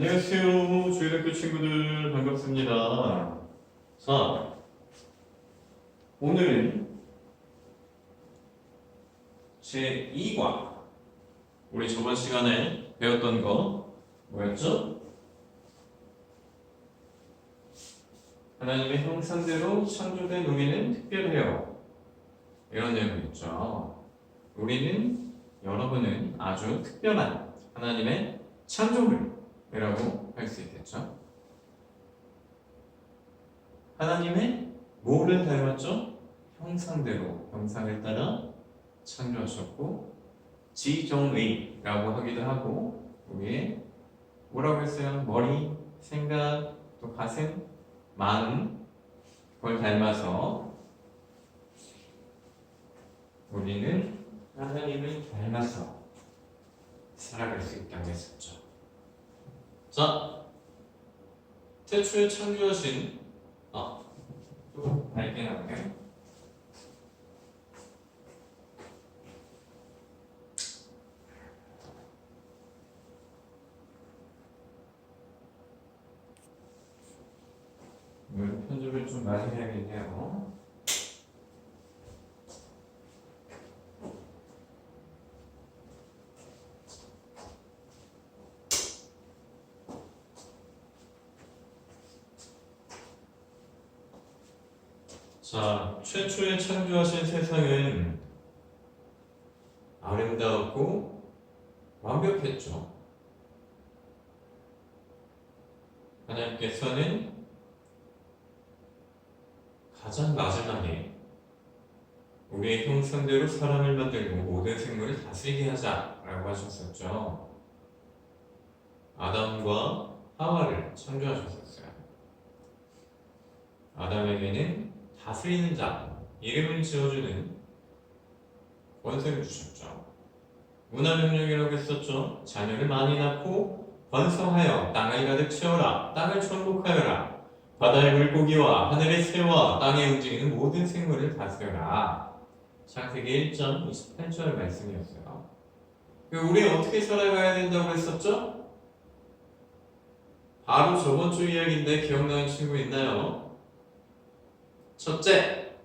안녕하세요. 주일학교 친구들 반갑습니다. 자, 오늘은 제2과 우리 저번 시간에 배웠던 거 뭐였죠? 하나님의 형상대로 창조된 우리는 특별해요. 이런 내용이었죠. 우리는 여러분은 아주 특별한 하나님의 창조물이라고 할 수 있겠죠. 하나님의 뭐를 닮았죠? 형상대로, 형상을 따라 창조하셨고 지정의라고 하기도 하고 우리의 뭐라고 했어요? 머리, 생각, 또 가슴, 마음 그걸 닮아서 우리는 하나님을 닮아서 살아갈 수 있다고 했었죠. 자, 태초에 창조하신 또 밝게 나오네요. 오늘 편집을 좀 많이 해야겠네요. 자, 최초에 창조하신 세상은 아름다웠고 완벽했죠. 하나님께서는 가장 마지막에 우리의 형상대로 사람을 만들고 모든 생물을 다스리게 하자라고 하셨었죠. 아담과 하와를 창조하셨었어요. 아담에게는 다스리는 자, 이름을 지어주는 권세를 주셨죠. 문화명령이라고 했었죠. 자녀를 많이 낳고 번성하여 땅을 가득 채워라. 땅을 천복하여라. 바다의 물고기와 하늘의 새와 땅에 움직이는 모든 생물을 다스려라. 창세기 1장 28절 말씀이었어요. 우리 어떻게 살아가야 된다고 했었죠? 바로 저번 주 이야기인데 기억나는 친구 있나요? 첫째,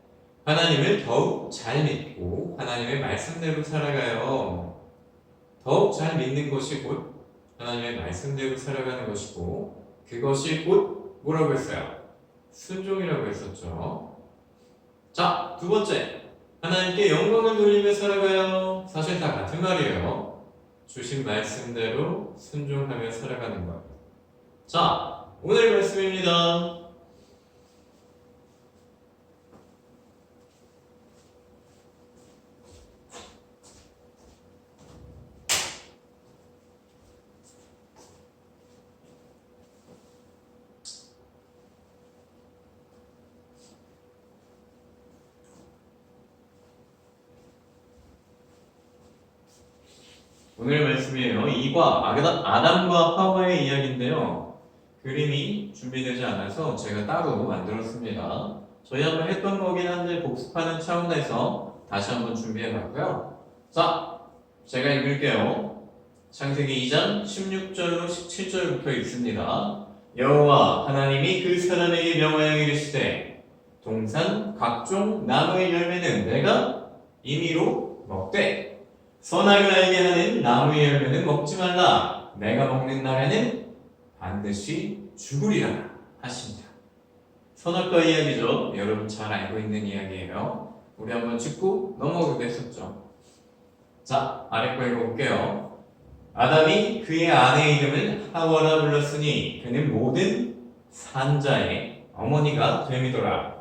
하나님을 더욱 잘 믿고 하나님의 말씀대로 살아가요. 더욱 잘 믿는 것이 곧 하나님의 말씀대로 살아가는 것이고 그것이 곧 뭐라고 했어요? 순종이라고 했었죠. 자, 두 번째, 하나님께 영광을 돌리며 살아가요. 사실 다 같은 말이에요. 주신 말씀대로 순종하며 살아가는 것. 자, 오늘 말씀입니다. 오늘 말씀이에요. 2과 아담과 하와의 이야기인데요. 그림이 준비되지 않아서 제가 따로 만들었습니다. 저희 한번 했던 거긴 한데 복습하는 차원에서 다시 한번 준비해봤고요. 자, 제가 읽을게요. 창세기 2장 16절로 17절부터 있습니다. 여호와 하나님이 그 사람에게 명하여 이르시되 동산 각종 나무의 열매는 내가 임의로 먹되 선악을 알게 하는 나무의 열매는 먹지 말라. 내가 먹는 날에는 반드시 죽으리라 하십니다. 선악과 이야기죠. 여러분 잘 알고 있는 이야기예요. 우리 한번 짚고 넘어가기도 했었죠. 자, 아래 거 읽어볼게요. 아담이 그의 아내의 이름을 하와라 불렀으니 그는 모든 산자의 어머니가 됨이더라.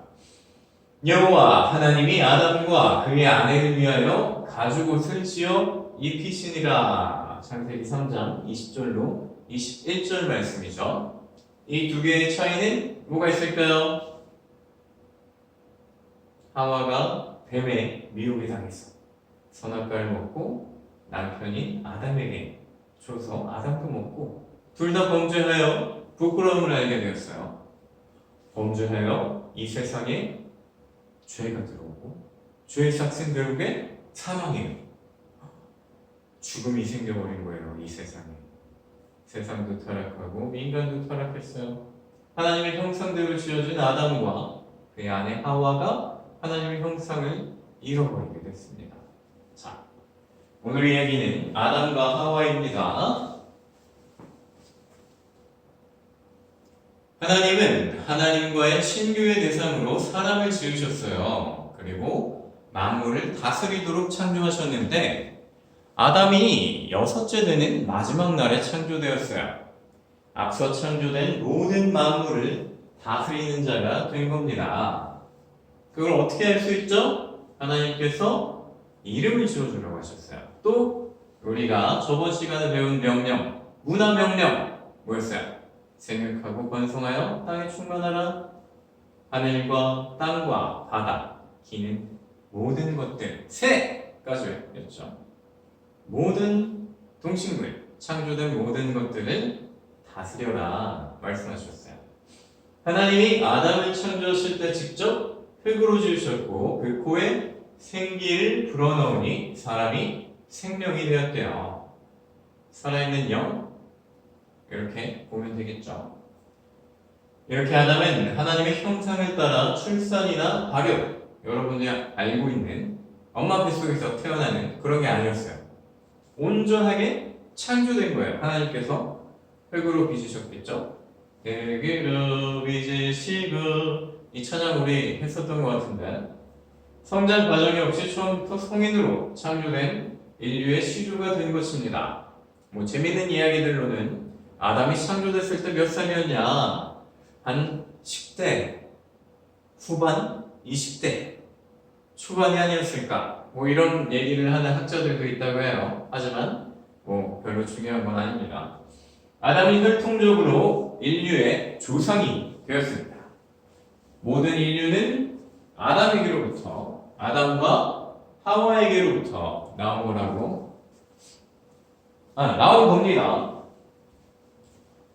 여호와 하나님이 아담과 그의 아내를 위하여 가죽옷을 지어 입히시니라. 창세기 3장 20절로 21절 말씀이죠. 이 두 개의 차이는 뭐가 있을까요? 하와가 뱀에 미혹이 당해서 선악과를 먹고 남편인 아담에게 줘서 아담도 먹고 둘 다 범죄하여 부끄러움을 알게 되었어요. 범죄하여 이 세상에 죄가 들어오고 죄의 삭은 결국에 사망이에요. 죽음이 생겨버린 거예요. 이 세상에. 세상도 타락하고 인간도 타락했어요. 하나님의 형상대로 지어진 아담과 그의 아내 하와가 하나님의 형상을 잃어버리게 됐습니다. 자, 오늘 이야기는 아담과 하와입니다. 하나님은 하나님과의 친교의 대상으로 사람을 지으셨어요. 그리고 만물을 다스리도록 창조하셨는데 아담이 여섯째 되는 마지막 날에 창조되었어요. 앞서 창조된 모든 만물을 다스리는 자가 된 겁니다. 그걸 어떻게 할 수 있죠? 하나님께서 이름을 지어주려고 하셨어요. 또 우리가 저번 시간에 배운 명령, 문화 명령 뭐였어요? 생육하고 번성하여 땅에 충만하라. 하늘과 땅과 바다, 기는 모든 것들, 새까지였죠. 모든 동식물, 창조된 모든 것들을 다스려라 말씀하셨어요. 하나님이 아담을 창조하실 때 직접 흙으로 지으셨고 그 코에 생기를 불어넣으니 사람이 생명이 되었대요. 살아있는 영, 이렇게 보면 되겠죠. 이렇게 아담은 하나님의 형상을 따라 출산이나 발육, 여러분이 알고 있는 엄마 뱃속에서 태어나는 그런 게 아니었어요. 온전하게 창조된 거예요. 하나님께서 흙으로 빚으셨겠죠. 흙으로 빚으시고, 이 찬양 우리 했었던 것 같은데 성장 과정이 없이 처음부터 성인으로 창조된 인류의 시주가 된 것입니다. 뭐 재밌는 이야기들로는 아담이 창조됐을 때 몇 살이었냐? 한 10대 후반? 20대 초반이 아니었을까? 뭐 이런 얘기를 하는 학자들도 있다고 해요. 하지만 뭐 별로 중요한 건 아닙니다. 아담이 혈통적으로 인류의 조상이 되었습니다. 모든 인류는 아담에게로부터, 아담과 하와에게로부터 나온 거라고 나온 겁니다.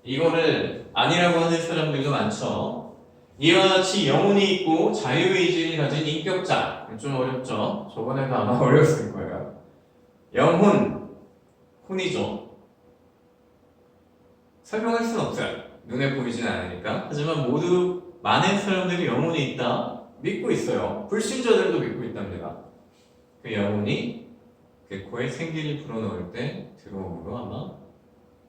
이거를 아니라고 하는 사람들도 많죠. 이와 같이 영혼이 있고 자유의지를 가진 인격자, 좀 어렵죠? 저번에도 아마 어려웠을 거예요. 영혼, 혼이죠. 설명할 수는 없어요. 눈에 보이진 않으니까. 하지만 모두 많은 사람들이 영혼이 있다 믿고 있어요. 불신자들도 믿고 있답니다. 그 영혼이 그 코에 생기를 불어넣을 때 들어옴으로 아마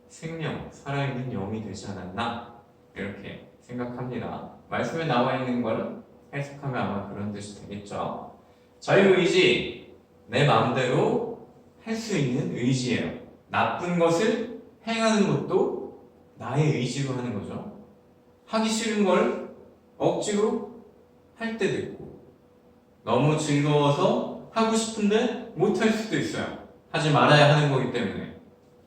생명, 살아있는 영이 되지 않았나 이렇게 생각합니다. 말씀에 나와 있는 걸 해석하면 아마 그런 뜻이 되겠죠. 자유의지, 내 마음대로 할 수 있는 의지예요. 나쁜 것을 행하는 것도 나의 의지로 하는 거죠. 하기 싫은 걸 억지로 할 때도 있고 너무 즐거워서 하고 싶은데 못할 수도 있어요. 하지 말아야 하는 거기 때문에.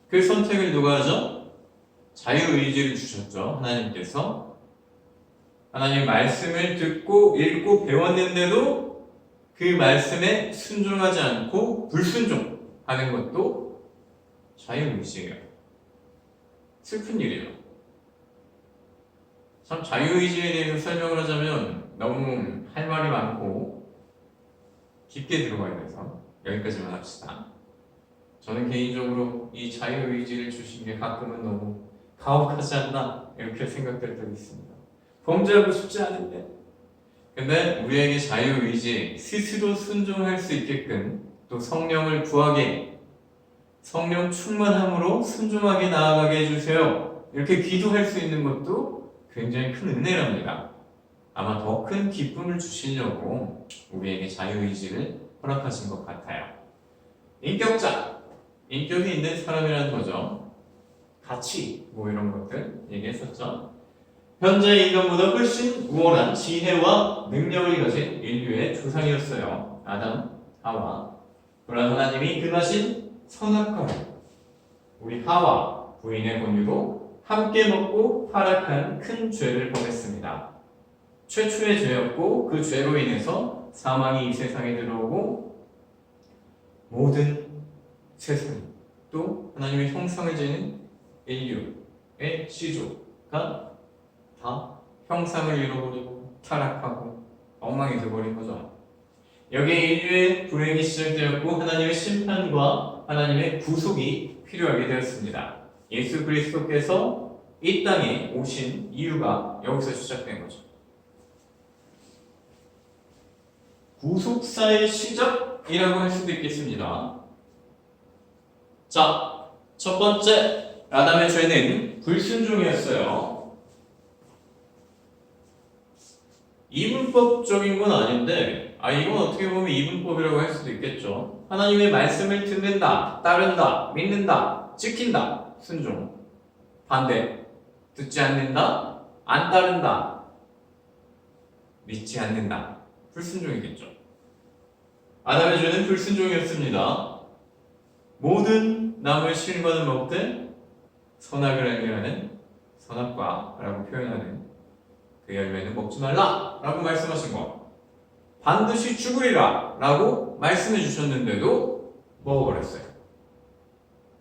그 선택을 누가 하죠? 자유의지를 주셨죠. 하나님께서. 하나님 말씀을 듣고 읽고 배웠는데도 그 말씀에 순종하지 않고 불순종하는 것도 자유의지예요. 슬픈 일이에요. 참 자유의지에 대해서 설명을 하자면 너무 할 말이 많고 깊게 들어가야 돼서 여기까지만 합시다. 저는 개인적으로 이 자유의지를 주신 게 가끔은 너무 가혹하지 않나 이렇게 생각될 때도 있습니다. 범죄하고 싶지 않은데 근데 우리에게 자유의지 스스로 순종할 수 있게끔 또 성령을 구하게 성령 충만함으로 순종하게 나아가게 해주세요. 이렇게 기도할 수 있는 것도 굉장히 큰 은혜랍니다. 아마 더 큰 기쁨을 주시려고 우리에게 자유의지를 허락하신 것 같아요. 인격자, 인격이 있는 사람이라는 거죠. 가치, 뭐 이런 것들 얘기했었죠. 현재 인간보다 훨씬 우월한 지혜와 능력을 가진 인류의 조상이었어요. 아담, 하와. 그러나 하나님이 금하신 선악과를 우리 하와 부인의 권유로 함께 먹고 타락한 큰 죄를 범했습니다. 최초의 죄였고 그 죄로 인해서 사망이 이 세상에 들어오고 모든 세상 또 하나님의 형상을 지닌 인류의 시조가 다 형상을 잃어버리고 타락하고 엉망이 되어버린 거죠. 여기에 인류의 불행이 시작되었고 하나님의 심판과 하나님의 구속이 필요하게 되었습니다. 예수 그리스도께서 이 땅에 오신 이유가 여기서 시작된 거죠. 구속사의 시작이라고 할 수도 있겠습니다. 자, 첫 번째 아담의 죄는 불순종이었어요. 이분법적인 건 아닌데 이건 어떻게 보면 이분법이라고 할 수도 있겠죠. 하나님의 말씀을 듣는다, 따른다, 믿는다, 지킨다, 순종. 반대, 듣지 않는다, 안 따른다, 믿지 않는다, 불순종이겠죠. 아담의 죄는 불순종이었습니다. 모든 나무의 실과는 먹되 선악을 알게 선악과라고 표현하는 그 열매는 먹지 말라 라고 말씀하신 것, 반드시 죽으리라 라고 말씀해 주셨는데도 먹어버렸어요.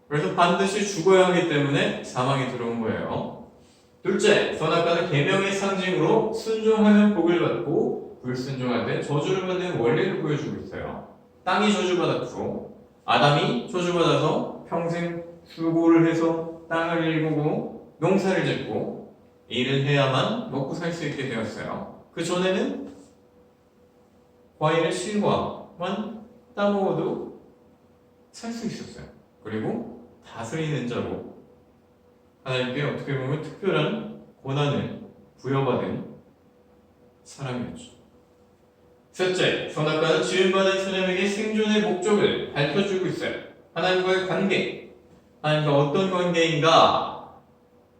그래서 반드시 죽어야 하기 때문에 사망이 들어온 거예요. 둘째, 선악과는 계명의 상징으로 순종하면 복을 받고 불순종할 때 저주를 받는 원리를 보여주고 있어요. 땅이 저주받았고 아담이 저주받아서 평생 수고를 해서 땅을 일구고 농사를 짓고 일을 해야만 먹고 살 수 있게 되었어요. 그 전에는 과일의 실과만 따먹어도 살 수 있었어요. 그리고 다스리는 자로 하나님께 어떻게 보면 특별한 권한을 부여받은 사람이었죠. 셋째, 선악과는 지음받은 사람에게 생존의 목적을 밝혀주고 있어요. 하나님과의 관계, 하나님과 어떤 관계인가?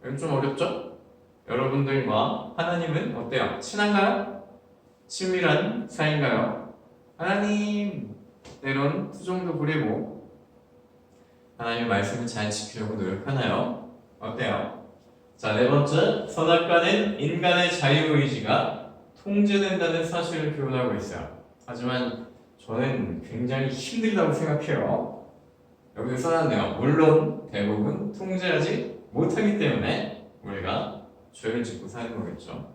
이건 좀 어렵죠? 여러분들과 하나님은 어때요? 친한가요? 친밀한 사이인가요? 하나님, 때론 투정도 부리고 하나님의 말씀을 잘 지키려고 노력하나요? 어때요? 자, 네 번째, 선악과는 인간의 자유의지가 통제된다는 사실을 교훈하고 있어요. 하지만 저는 굉장히 힘들다고 생각해요. 여기서 써놨네요. 물론 대부분 통제하지 못하기 때문에 우리가 죄를 짓고 사는 거겠죠.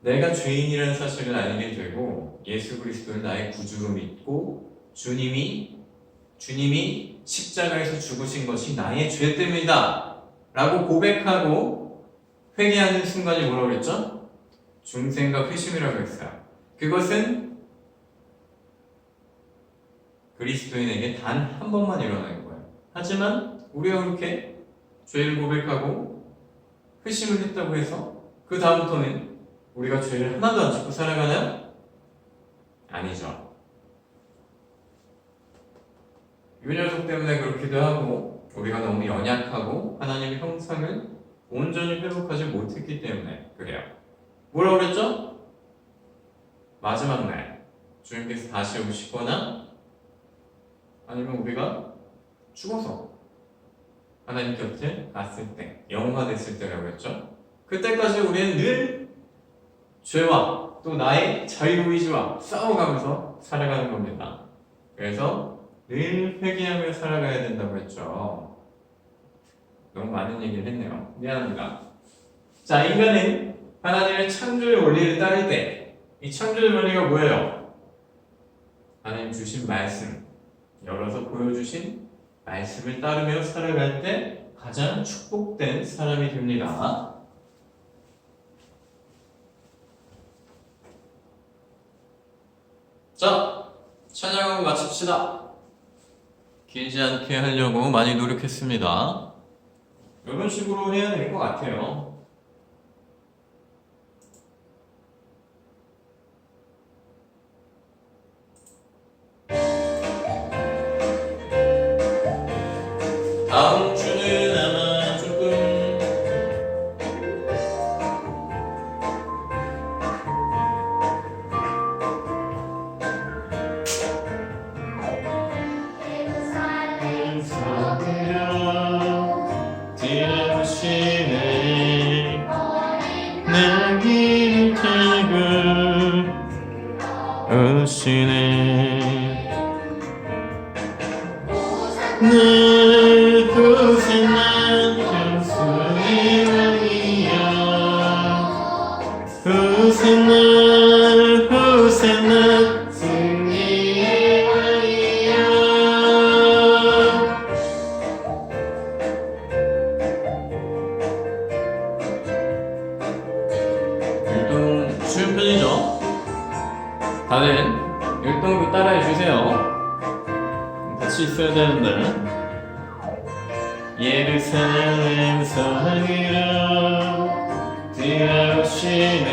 내가 죄인이라는 사실을 알게 되고 예수 그리스도를 나의 구주로 믿고 주님이 십자가에서 죽으신 것이 나의 죄 때문이다 라고 고백하고 회개하는 순간이 뭐라고 그랬죠? 중생과 회심이라고 했어요. 그것은 그리스도인에게 단 한 번만 일어나는 거예요. 하지만 우리가 그렇게 죄를 고백하고 회심을 했다고 해서 그 다음부터는 우리가 죄를 하나도 안 짓고 살아가나요? 아니죠. 이 녀석 때문에 그렇기도 하고 우리가 너무 연약하고 하나님의 형상을 온전히 회복하지 못했기 때문에 그래요. 뭐라고 그랬죠? 마지막 날 주님께서 다시 오시거나 아니면 우리가 죽어서 하나님 곁에 갔을 때, 영화됐을 때라고 했죠. 그때까지 우리는 늘 죄와 또 나의 자유의지와 싸워가면서 살아가는 겁니다. 그래서 늘 회개하며 살아가야 된다고 했죠. 너무 많은 얘기를 했네요. 미안합니다. 자, 인간은 하나님의 창조의 원리를 따를 때 이 창조의 원리가 뭐예요? 하나님 주신 말씀, 열어서 보여주신 말씀을 따르며 살아갈 때 가장 축복된 사람이 됩니다. 자, 찬양하고 마칩시다. 길지 않게 하려고 많이 노력했습니다. 이런 식으로 해야 될 것 같아요. 다음 주는 아마 조금 지나치네 내 길 들고 오시네 늘 후세난 경수의 왕이여 후세난 승리의 왕이여 따라해 주세요. 같이 있어야 되는데. 예루살렘 성으로 들어오시네.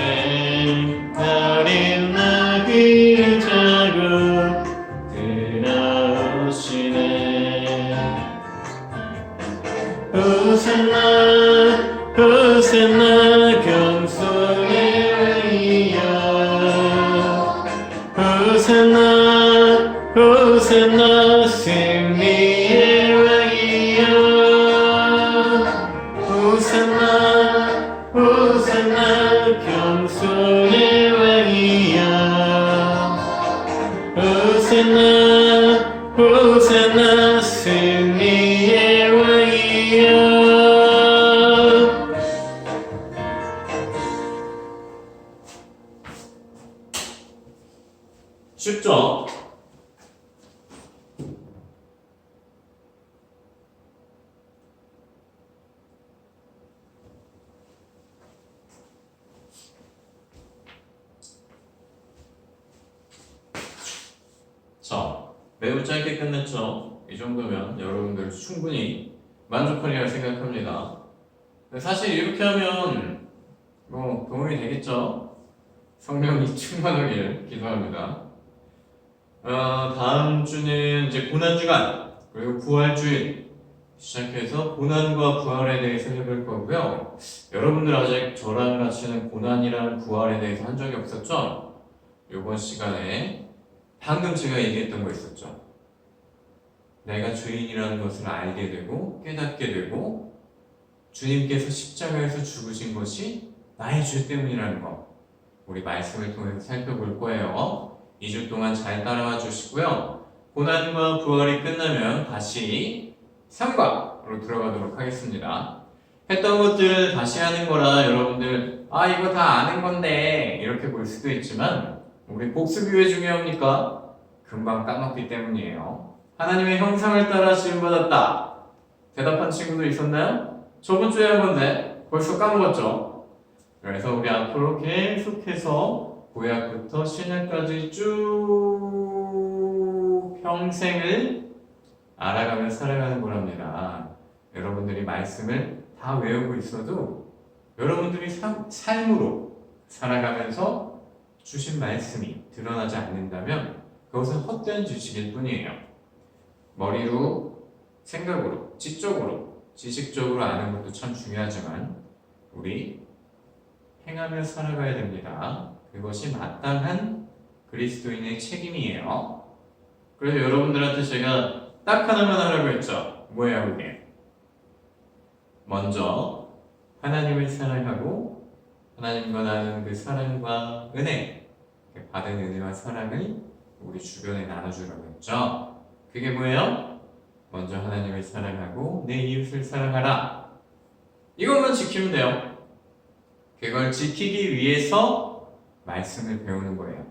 어린 나귀 자고 들어오시네. 호산나 호산나 경성의 왕이여. 호산나 호산나 승리의 왕이여. 호산나 호산나 경성의 왕이여. 호산나 호산나 승리의 왕이여. 쉽죠? 자, 매우 짧게 끝냈죠? 이 정도면 여러분들 충분히 만족하리라 생각합니다. 사실 이렇게 하면 뭐 도움이 되겠죠? 성령이 충만하길 기도합니다. 다음 주는 이제 고난주간 그리고 부활주일 시작해서 고난과 부활에 대해서 해볼 거고요. 여러분들 아직 저랑 같이는 고난이랑 부활에 대해서 한 적이 없었죠? 이번 시간에 방금 제가 얘기했던 거 있었죠? 내가 죄인이라는 것을 알게 되고 깨닫게 되고 주님께서 십자가에서 죽으신 것이 나의 죄 때문이라는 거 우리 말씀을 통해서 살펴볼 거예요. 2주 동안 잘 따라와 주시고요. 고난과 부활이 끝나면 다시 삼과로 들어가도록 하겠습니다. 했던 것들 다시 하는 거라 여러분들 이거 다 아는 건데 이렇게 볼 수도 있지만 우리 복습이 왜 중요합니까? 금방 까먹기 때문이에요. 하나님의 형상을 따라 지음받았다. 대답한 친구도 있었나요? 저번 주에 한 건데 벌써 까먹었죠? 그래서 우리 앞으로 계속해서 구약부터 신약까지 쭉 평생을 알아가며 살아가는 거랍니다. 여러분들이 말씀을 다 외우고 있어도 여러분들이 삶으로 살아가면서 주신 말씀이 드러나지 않는다면 그것은 헛된 지식일 뿐이에요. 머리로, 생각으로, 지적으로, 지식적으로 아는 것도 참 중요하지만 우리 행하며 살아가야 됩니다. 그것이 마땅한 그리스도인의 책임이에요. 그래서 여러분들한테 제가 딱 하나만 하라고 했죠. 뭐예요 그게? 먼저 하나님을 사랑하고 하나님과 나누는 그 사랑과 은혜, 받은 은혜와 사랑을 우리 주변에 나눠주라고 했죠. 그게 뭐예요? 먼저 하나님을 사랑하고 내 이웃을 사랑하라. 이것만 지키면 돼요. 그걸 지키기 위해서 말씀을 배우는 거예요.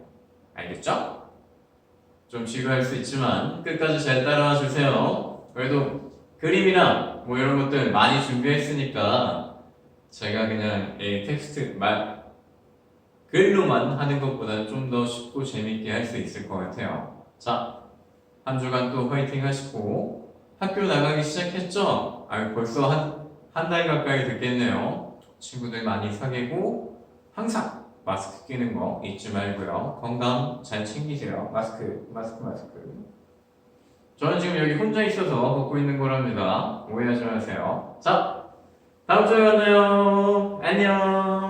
알겠죠? 좀 지루할 수 있지만 끝까지 잘 따라와 주세요. 그래도 그림이랑 뭐 이런 것들 많이 준비했으니까 제가 그냥 텍스트 글로만 하는 것보다 좀 더 쉽고 재밌게 할 수 있을 것 같아요. 자, 한 주간 또 화이팅 하시고 학교 나가기 시작했죠? 벌써 한 달 가까이 됐겠네요. 친구들 많이 사귀고 항상 마스크 끼는 거 잊지 말고요. 건강 잘 챙기세요. 마스크. 저는 지금 여기 혼자 있어서 벗고 있는 거랍니다. 오해하지 마세요. 자, 다음 주에 만나요. 안녕.